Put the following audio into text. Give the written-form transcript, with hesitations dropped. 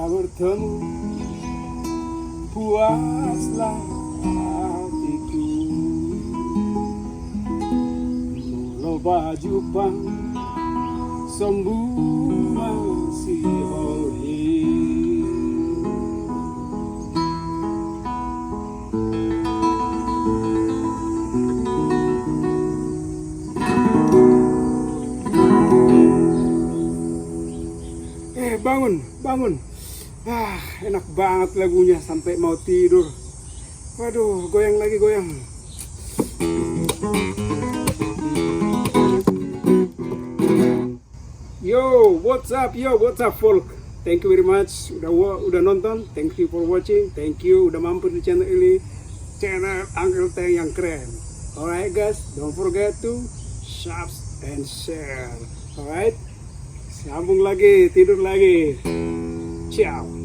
Bertemu puaslah hatiku, mula baju pang sembuh masih oleh bangun, bangun. Enak banget lagunya sampai mau tidur. Waduh, goyang lagi, goyang. Yo, what's up, folk? Thank you very much udah nonton. Thank you for watching. Thank you udah mampir di channel ini. Channel Uncle Teng yang keren. Alright guys, don't forget to subscribe and share. Alright, sambung lagi, tidur lagi. Ciao.